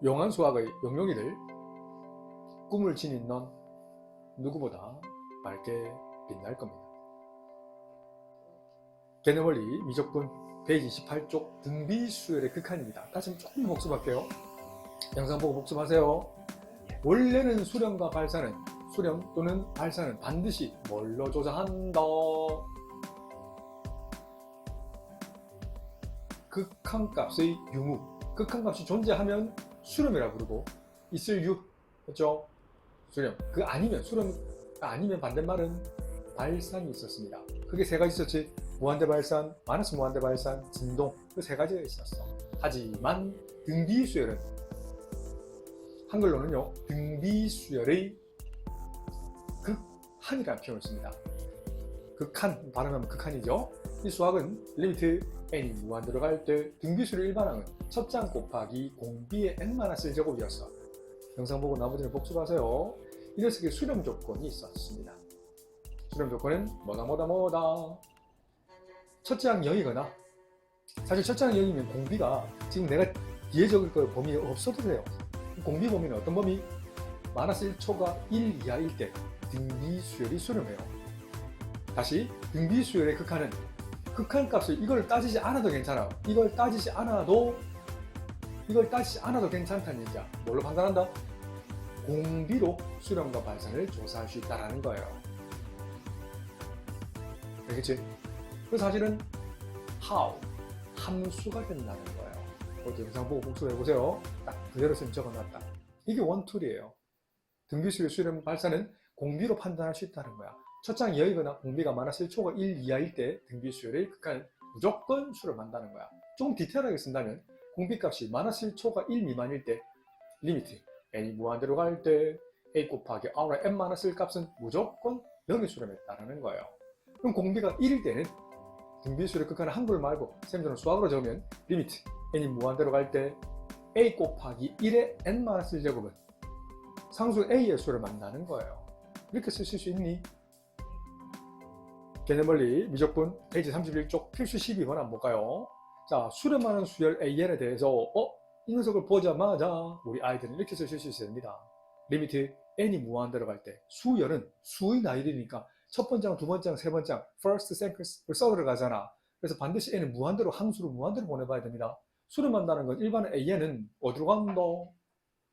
용한 수학의 용용이들, 꿈을 지닌 넌 누구보다 밝게 빛날 겁니다. 개념원리 미적분 페이지 18쪽 등비수열의 극한입니다. 다시 조금 복습할게요. 영상 보고 복습하세요. 원래는 수렴과 발사는, 수렴 또는 발사는 반드시 뭘로 조사한다? 극한값의 유무. 극한값이 존재하면 수렴이라 부르고, 있을 유, 그렇죠? 수렴. 그 아니면, 수렴 아니면 반대말은 발산이 있었습니다. 그게 세 가지 있었지. 무한대 발산, 마이너스 무한대 발산, 진동. 그 세 가지가 있었어. 하지만 등비수열은, 한글로는요, 등비수열의 극한이라는 표현을 씁니다. 극한, 발음하면 극한이죠. 이 수학은 리미트 n이 무한대로 갈 때 등비수열 일반항은 첫 장 곱하기 공비의 n-1제곱이었어. 영상 보고 나머지는 복습하세요. 이 녀석의 수렴 조건이 있었습니다. 수렴 조건은 뭐다. 첫째 항 0이거나, 사실 첫째 항 0이면 공비가 지금 내가 뒤에 적을 거 범위 없어도 돼요. 공비 범위는 어떤 범위? 마이너스 1초가 1 이하일 때 등비수열이 수렴해요. 다시 등비수열의 극한은 극한값을 이걸 따지지 않아도 괜찮아. 이걸 따지지 않아도 괜찮다는 얘기야. 뭘로 판단한다? 공비로 수렴과 발산을 조사할 수 있다는 거예요. 알겠지? 그 사실은 how, 함수가 된다는 거예요. 영상 보고 복습해보세요. 딱 그대로 적어놨다. 이게 원툴이에요. 등비수열 수렴 발산은 공비로 판단할 수 있다는 거야. 첫 장이 여기거나 공비가 마이너스 1초가 1 이하일 때 등비수열의 극한을 무조건 수렴한다는 거야. 좀 디테일하게 쓴다면 공비값이 마이너스 1초가 1 미만일 때 리미트 n이 무한대로 갈 때 a 곱하기 r의 n-1 값은 무조건 0에 수렴했다는 거예요. 그럼 공비가 1일 때는 등비수열의 극한을 한글 말고 쌤들은 수학으로 적으면 리미트 n이 무한대로 갈 때 a 곱하기 1의 n-1제곱은 상수 a의 수를 만나는 거예요. 이렇게 쓰실 수 있니? 개념원리 미적분 페이지 31쪽 필수 12번 한번 볼까요? 자, 수렴하는 수열 AN에 대해서 이 녀석을 보자마자 우리 아이들은 이렇게 쓰실 수 있어야 됩니다. 리미트 n이 무한대로 갈 때 수열은 수의 나열이니까 첫 번째, 두 번째, 세 번째, first, second를 써 들어가잖아. 그래서 반드시 n은 무한대로, 항수로 무한대로 보내봐야 됩니다. 수렴한다는 건 일반 AN은 어디로 간다?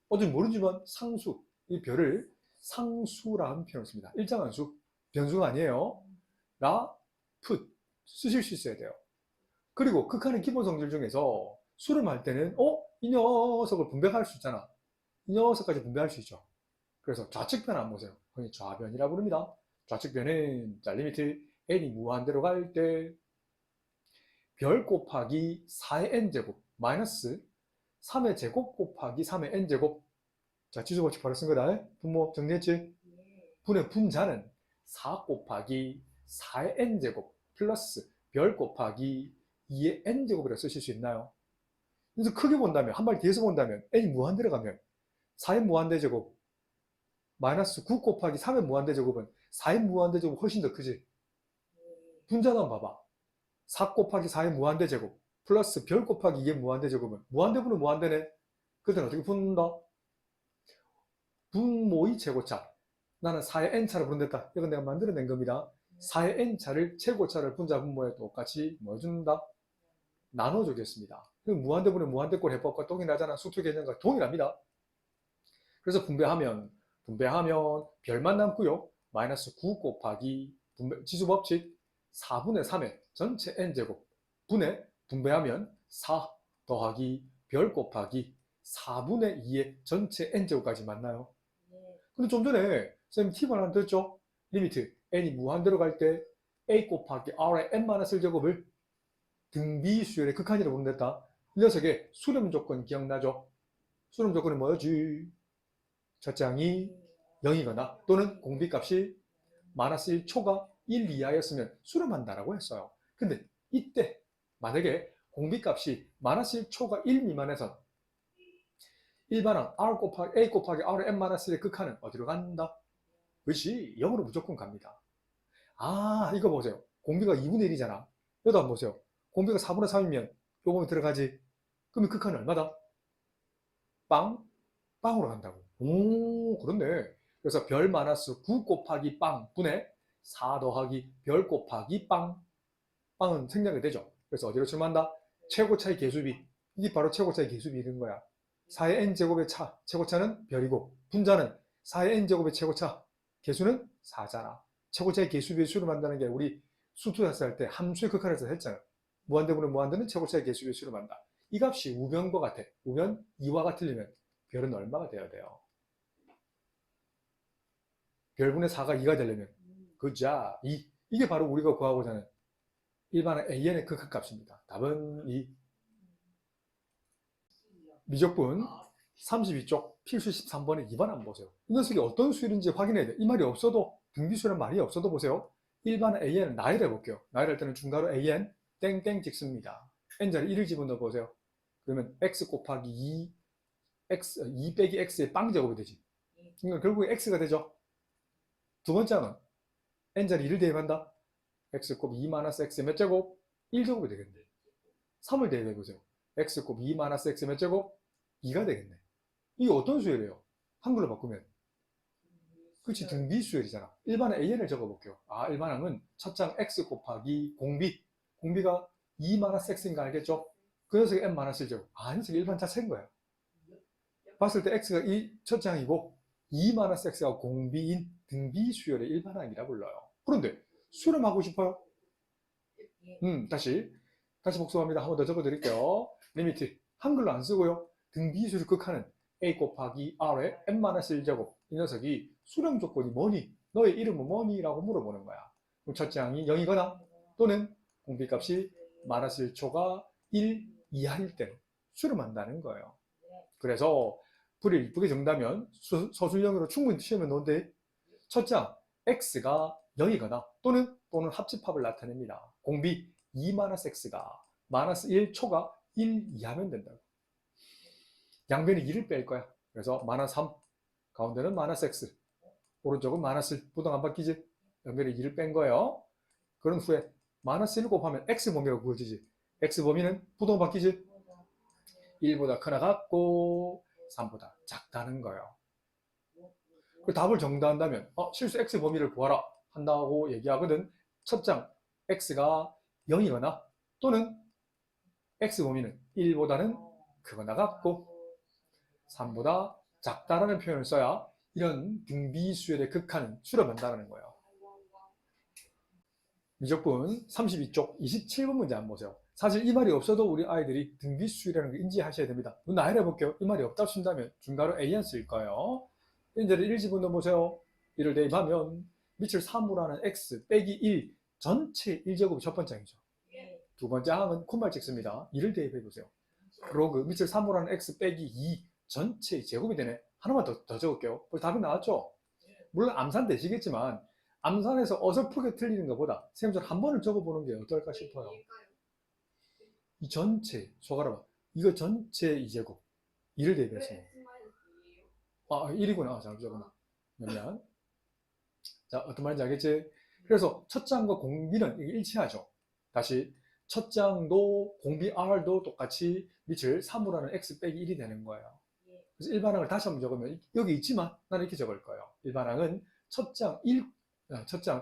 어디 모르지만 상수, 이 별을 상수라는 표현을 씁니다. 일정한수, 변수가 아니에요. 라, 풋 쓰실 수 있어야 돼요. 그리고 극한의 기본 성질 중에서 수렴할 때는 이 녀석을 분배할 수 있잖아. 이 녀석까지 분배할 수 있죠. 그래서 좌측변 한번 보세요. 흔히 좌변이라 부릅니다. 좌측변은 자, 리미트 n이 무한대로 갈 때 별 곱하기 4의 n제곱 마이너스 3의 제곱 곱하기 3의 n제곱. 자, 지수법칙 바로 쓴 거다. 분모 정리했지? 분의 분자는 4 곱하기 4의 n제곱 플러스 별 곱하기 2의 n제곱이라 쓰실 수 있나요? 그래서 크게 본다면, 한 발 뒤에서 본다면 n이 무한대로 가면 4의 무한대제곱 마이너스 9 곱하기 3의 무한대제곱은 4의 무한대제곱 훨씬 더 크지? 분자도 한번 봐봐. 4 곱하기 4의 무한대제곱 플러스 별 곱하기 2의 무한대제곱은 무한대분은 무한대네. 그때는 어떻게 푼다? 분모의 최고차. 나는 4의 n차를 부른댔다. 이건 내가 만들어낸 겁니다. 4의 n차를 최고차를 분자 분모에 똑같이 뭐 준다? 나눠주겠습니다. 무한대분의 무한대꼴 해법과 동일하잖아. 수투 개념과 동일합니다. 그래서 분배하면 별만 남고요. 마이너스 9 곱하기 지수법칙 4분의 3의 전체 n제곱 분배하면 4 더하기 별 곱하기 4분의 2의 전체 n제곱까지 맞나요? 근데 좀 전에 쌤 팁을 하나 드렸죠? 리미트 n이 무한대로 갈 때 a 곱하기 r의 n-1제곱을 등비수열의 극한이라고 부른댔다. 이 녀석의 수렴 조건 기억나죠? 수렴 조건이 뭐였지? 첫 장이 0이거나 또는 공비값이 마이너스 1초가 1 이하였으면 수렴한다라고 했어요. 근데 이때 만약에 공비값이 마이너스 1초가 1 미만에선 일반항 a 곱하기 r의 n-1의 극한은 어디로 간다? 그것이 0으로 무조건 갑니다. 아, 이거 보세요. 공비가 2분의 1이잖아. 여기도 한번 보세요. 공비가 4분의 3이면 요거면 들어가지. 그러면 극한은 얼마다? 빵으로 간다고. 오, 그렇네. 그래서 별 마이너스 9 곱하기 빵 분의 4 더하기 별 곱하기 빵은 생략이 되죠. 그래서 어디로 출마한다? 최고차의 계수비. 이게 바로 최고차의 계수비 이런 거야. 4의 n제곱의 차, 최고차는 별이고 분자는 4의 n제곱의 최고차, 계수는 4잖아. 최고차의 계수비의 수를 만드는 게 우리 수투에서 할 때 함수의 극한에서 했잖아. 무한대분의 무한대는 최고차의 계수비의 수를 만다. 이 값이 우변과 같아. 우변 2와가 틀리면 별은 얼마가 돼야 돼요? 별분의 4가 2가 되려면 그자 2. 이게 바로 우리가 구하고자 하는 일반의 AN의 극한값입니다. 답은 2. 미적분 32쪽 필수 13번에 2번 한번 보세요. 이 녀석이 어떤 수일인지 확인해야 돼. 이 말이 없어도 등비수라는 말이 없어도 보세요. 일반 AN은 나열해 볼게요. 나열할 때는 중괄호 AN 땡땡 찍습니다. n자리 1을 집어넣어 보세요. 그러면 x 곱하기 2 빼기 x의 빵제곱이 되지. 그러니까 결국에 x가 되죠. 두 번째는 n자리 1을 대입한다. x 곱 2 마이너스 x의 몇 제곱? 1제곱이 되겠네. 3을 대입해 보세요. x 곱 2 마이너스 x의 몇 제곱? 2가 되겠네. 이게 어떤 수열이에요? 한글로 바꾸면 그렇지, 등비수열이잖아. 일반의 AN을 적어볼게요. 아, 일반항은 첫 장 x 곱하기 공비가 2 마이너스 x인 거 알겠죠? 그 녀석이 n 마이너스 1제곱. 아, 이 녀석이 일반 자체인 거야. 봤을 때 x가 첫 장이고 2 마이너스 x가 공비인 등비수열의 일반항이라 불러요. 그런데 수렴하고 싶어요? 다시 복습합니다. 한 번 더 적어드릴게요. 리미트 한글로 안 쓰고요. 등비수를 극하는 a 곱하기 r의 n-1제곱. 이 녀석이 수렴 조건이 뭐니? 너의 이름은 뭐니? 라고 물어보는 거야. 그럼 첫 장이 0이거나 또는 공비값이 마이너스 1초가 1 이하일 때는 수렴한다는 거예요. 그래서 불을 이쁘게 정다면 서술형으로 충분히 시험에 놓은데 첫 장 x가 0이거나 또는 합집합을 나타냅니다. 공비 2-x가 마이너스 1초가 1 이하면 된다고. 양변에 2를 뺄 거야. 그래서 마이너스 3, 가운데는 마이너스 x, 오른쪽은 마이너스 1, 부동 안 바뀌지? 양변에 2를 뺀 거예요. 그런 후에 마이너스 1 곱하면 x 범위가 구해지지. x 범위는 부동 바뀌지? 1보다 크나 같고 3보다 작다는 거예요. 그 답을 정답한다면 실수 x 범위를 구하라 한다고 얘기하거든. 첫 장 x가 0이거나 또는 x 범위는 1보다는 크거나 같고 3보다 작다라는 표현을 써야 이런 등비수열의 극한은 수렴한다는 거예요. 미적분 32쪽 27번 문제 한번 보세요. 사실 이 말이 없어도 우리 아이들이 등비수열이라는 걸 인지하셔야 됩니다. 나열해 볼게요. 이 말이 없다 쓴다면 중괄호 AN 쓸 거예요. 인제를 1 집어넣어 보세요. 1을 대입하면 밑을 3으로 하는 x 빼기 1 전체 1제곱이 첫 번째 항이죠. 두 번째 항은 콤말 찍습니다. 2를 대입해 보세요. 로그 밑을 3으로 하는 x 빼기 2 전체 제곱이 되네. 하나만 더 적을게요. 답이 나왔죠? 물론 암산 되시겠지만 암산에서 어설프게 틀리는 것보다 선생님처럼 한 번을 적어보는 게 어떨까 싶어요. 이 전체, 소가라 이거 전체 2제곱 2를 대입했어요. 1이구나. 잘못 적었나. 그러면 자, 어떤 말인지 알겠지? 그래서 첫 장과 공비는 일치하죠. 다시 첫 장도 공비 R도 똑같이 밑을 3으로 하는 x 빼기 1이 되는 거예요. 그래서 일반항을 다시 한번 적으면 여기 있지만 나는 이렇게 적을 거예요. 일반항은 첫 장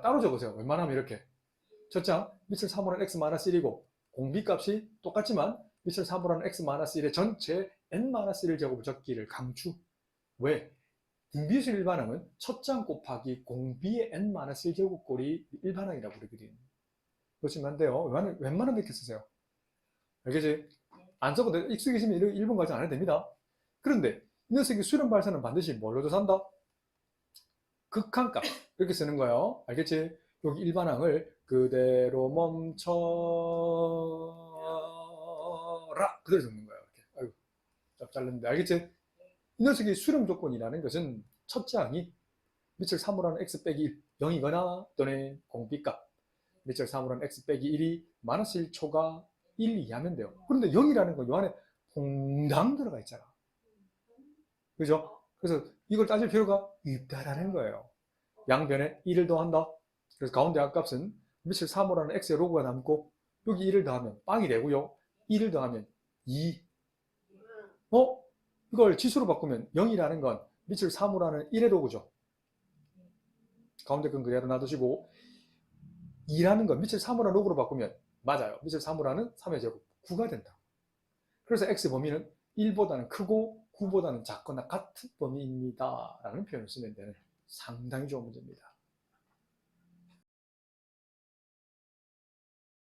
따로 적으세요. 웬만하면 이렇게 첫 장 밑을 3으로 하는 x-1이고 공비값이 똑같지만 밑을 3으로 하는 x-1의 전체 n-1 제곱을 적기를 강추. 왜? 등비수 일반항은 첫 장 곱하기 공비의 n-1제곱꼴이 일반항이라고 부르거든. 보시면 안 돼요. 웬만하면 이렇게 쓰세요. 알겠지? 안 적어도 익숙해지면 1번 과정 안 해도 됩니다. 그런데 이 녀석이 수렴 발사는 반드시 뭘로 조사한다? 극한값. 이렇게 쓰는 거예요. 알겠지? 여기 일반항을 그대로 멈춰라. 그대로 적는 거예요. 이렇게. 아이고, 짭 잘랐는데. 알겠지? 이 녀석이 수렴 조건이라는 것은 첫째 항이 밑을 3으로 하는 x 빼기 1, 0이거나 또는 공비값 밑을 3으로 하는 x 빼기 1이 마이너스 1초가 1 이하면 돼요. 그런데 0이라는 건 요 안에 퐁당 들어가 있잖아. 그죠? 그래서 이걸 따질 필요가 없다라는 거예요. 양변에 1을 더한다. 그래서 가운데 합값은 밑을 3으로 하는 x의 로그가 남고 여기 1을 더하면 빵이 되고요. 1을 더하면 2. 이걸 지수로 바꾸면 0이라는 건 밑을 3으로 하는 1의 로그죠. 가운데 건 그대로 놔두시고 2라는 건 밑을 3으로 하는 로그로 바꾸면 맞아요. 밑을 3으로 하는 3의 제곱 9가 된다. 그래서 x 범위는 1보다는 크고 9보다는 작거나 같은 범위입니다. 라는 표현을 쓰면 되는 상당히 좋은 문제입니다.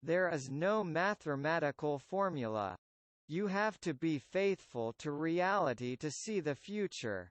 There is no mathematical formula. You have to be faithful to reality to see the future.